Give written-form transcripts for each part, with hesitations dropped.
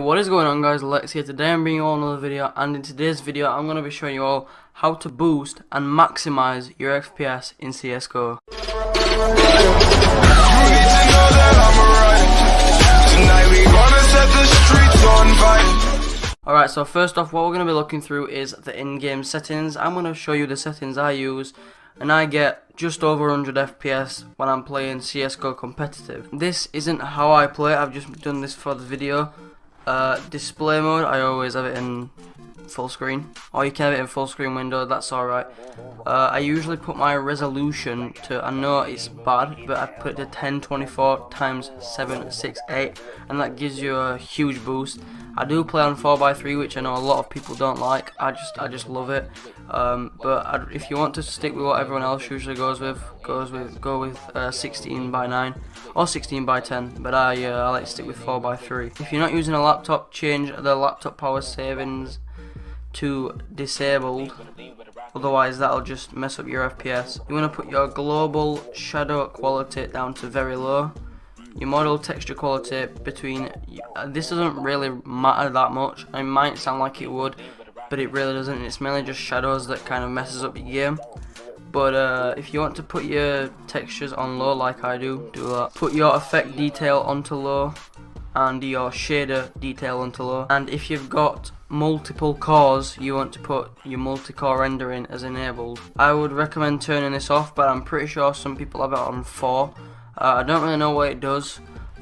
What is going on, guys? Lex here. Today I'm bringing you all another video, and in today's video I'm going to be showing you all how to boost and maximize your FPS in CSGO. Alright, so first off, what we're going to be looking through is the in-game settings. I'm going to show you the settings I use, and I get just over 100 FPS when I'm playing CSGO competitive. This isn't how I play, I've just done this for the video. Display mode, I always have it in full screen, or you can have it in full screen window, that's alright. I usually put my resolution to, I know it's bad, but I put it to 1024 x 768, and that gives you a huge boost. I do play on 4x3, which I know a lot of people don't like. I just love it. But if you want to stick with what everyone else usually go with 16:9 or 16:10. But I like to stick with 4x3. If you're not using a laptop, change the laptop power savings to disabled. Otherwise, that'll just mess up your FPS. You want to put your global shadow quality down to very low. Your model texture quality between, this doesn't really matter that much. It might sound like it would, but it really doesn't. It's mainly just shadows that kind of messes up your game. But if you want to put your textures on low like I do that. Put your effect detail onto low and your shader detail onto low. And if you've got multiple cores, you want to put your multi-core rendering as enabled. I would recommend turning this off, but I'm pretty sure some people have it on 4. I don't really know what it does,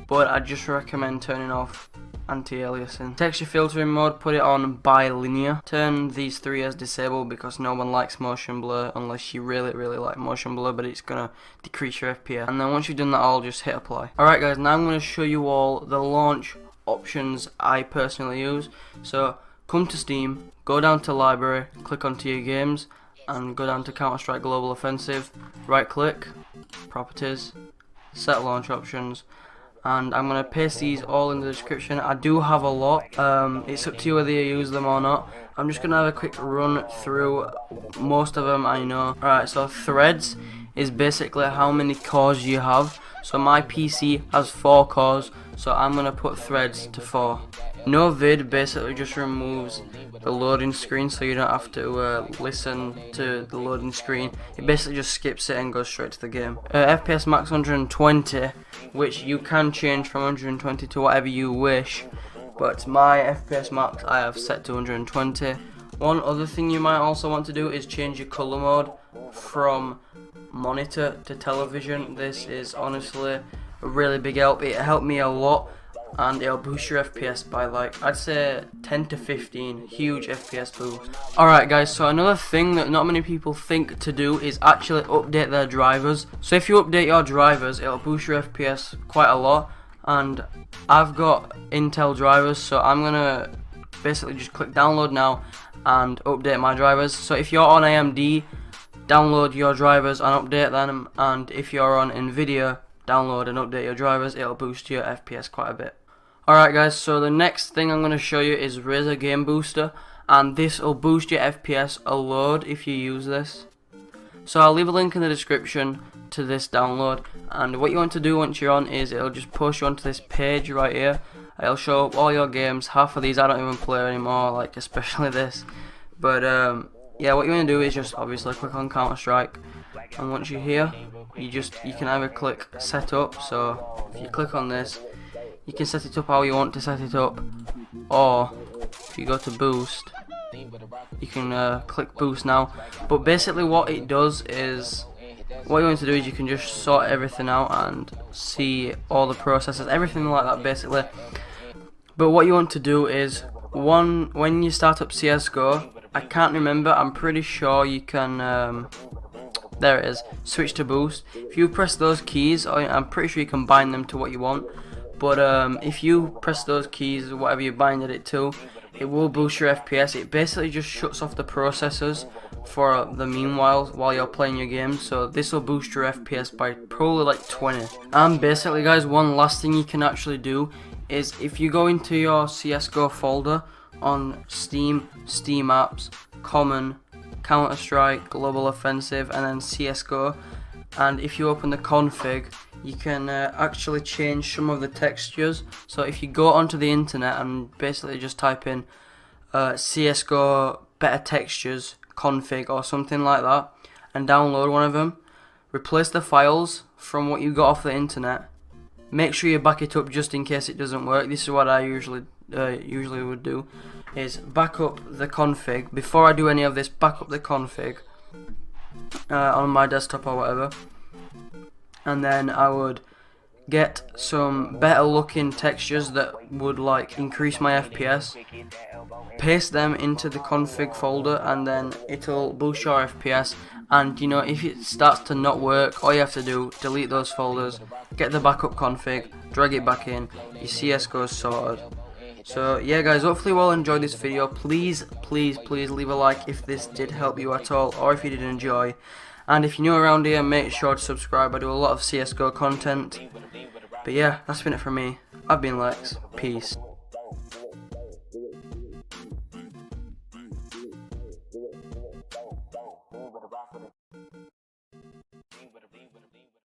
but I just recommend turning off anti-aliasing. Texture filtering mode, put it on bilinear. Turn these 3 as disabled because no one likes motion blur unless you really like motion blur, but it's gonna decrease your FPS. And then once you've done that all, just hit apply. Alright guys, now I'm gonna show you all the launch options I personally use. So come to Steam, go down to library, click onto your games, and go down to Counter-Strike Global Offensive, right click, properties, set launch options, and I'm going to paste these all in the description. I do have a lot, it's up to you whether you use them or not. I'm just going to have a quick run through most of them I know. Alright, so threads is basically how many cores you have. So my PC has 4 cores, so I'm going to put threads to 4. No vid basically just removes the loading screen, so you don't have to listen to the loading screen. It basically just skips it and goes straight to the game. FPS max 120, which you can change from 120 to whatever you wish, but my FPS max I have set to 120. One other thing you might also want to do is change your color mode from monitor to television. This is honestly a really big help. It helped me a lot, and it'll boost your FPS by, like, I'd say 10 to 15, huge FPS boost. Alright guys, so another thing that not many people think to do is actually update their drivers. So if you update your drivers, it'll boost your FPS quite a lot, and I've got Intel drivers, so I'm gonna basically just click download now and update my drivers. So if you're on AMD, download your drivers and update them, and if you're on Nvidia, download and update your drivers. It'll boost your FPS quite a bit. Alright guys, so the next thing I'm going to show you is Razer Game Booster, and this will boost your FPS a load if you use this. So I'll leave a link in the description to this download, and what you want to do once you're on is it'll just push you onto this page right here. It'll show up all your games. Half of these I don't even play anymore, like especially this. But yeah, what you want to do is just obviously click on Counter-Strike, and once you're here, you can either click setup. So if you click on this, you can set it up how you want to set it up, or if you go to boost, you can click boost now. But basically what it does is, what you want to do is you can just sort everything out and see all the processes, everything like that basically. But what you want to do is, when you start up CSGO, I can't remember, I'm pretty sure you can, there it is, switch to boost. If you press those keys, I'm pretty sure you can bind them to what you want. But if you press those keys, whatever you binded it to, it will boost your FPS. It basically just shuts off the processors for the meanwhile while you're playing your game. So this will boost your FPS by probably like 20. And basically guys, one last thing you can actually do is if you go into your CSGO folder on Steam, Steam Apps, Common, Counter-Strike, Global Offensive, and then CSGO, and if you open the config, you can actually change some of the textures. So if you go onto the internet and basically just type in CSGO better textures config or something like that and download one of them, replace the files from what you got off the internet, make sure you back it up just in case it doesn't work. This is what I usually would do, is back up the config. Before I do any of this, back up the config on my desktop or whatever, and then I would get some better looking textures that would like increase my FPS, paste them into the config folder, and then it'll boost your FPS. And you know, if it starts to not work, all you have to do, delete those folders, get the backup config, drag it back in, your CSGO is sorted. So yeah guys, hopefully you all enjoyed this video. Please leave a like if this did help you at all, or if you did enjoy. And if you're new around here, make sure to subscribe. I do a lot of CSGO content. But yeah, that's been it from me. I've been Lex. Peace.